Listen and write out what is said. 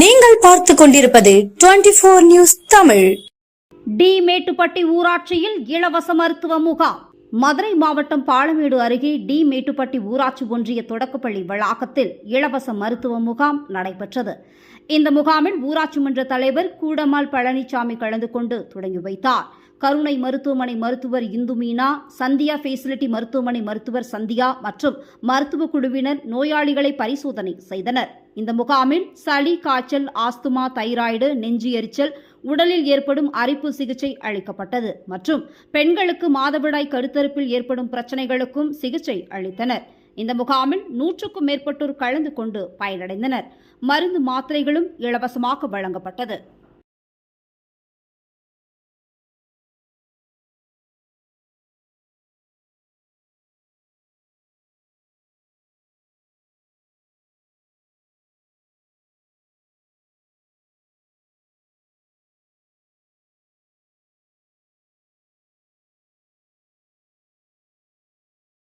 நீங்கள் பார்த்துக் கொண்டிருப்பது 24 நியூஸ் தமிழ். டி. மேட்டுப்பட்டி ஊராட்சியில் இலவச மருத்துவ முகாம். மதுரை மாவட்டம் பாலமேடு அருகே டி. மேட்டுப்பட்டி ஊராட்சி ஒன்றிய தொடக்கப்பள்ளி வளாகத்தில் இலவச மருத்துவ முகாம் நடைபெற்றது. இந்த முகாமில் ஊராட்சி மன்ற தலைவர் கூடமால் பழனிசாமி கலந்து கொண்டு தொடங்கி வைத்தார். கருணை மருத்துவமனை மருத்துவர் இந்து மீனா, சந்தியா ஃபெசிலிட்டி மருத்துவமனை மருத்துவர் சந்தியா மற்றும் மருத்துவ குழுவினர் நோயாளிகளை பரிசோதனை செய்தனர். இந்த முகாமில் சளி, காய்ச்சல், ஆஸ்துமா, தைராய்டு, நெஞ்சு எரிச்சல், உடலில் ஏற்படும் அரிப்பு சிகிச்சை அளிக்கப்பட்டது மற்றும் பெண்களுக்கு மாதவிடாய் கருத்தரிப்பில் ஏற்படும் பிரச்சனைகளுக்கும் சிகிச்சை அளித்தனர். இந்த முகாமில் 100க்கும் மேற்பட்டோர் கலந்து கொண்டு பயனடைந்தனர். மருந்து மாத்திரைகளும் இலவசமாக வழங்கப்பட்டது.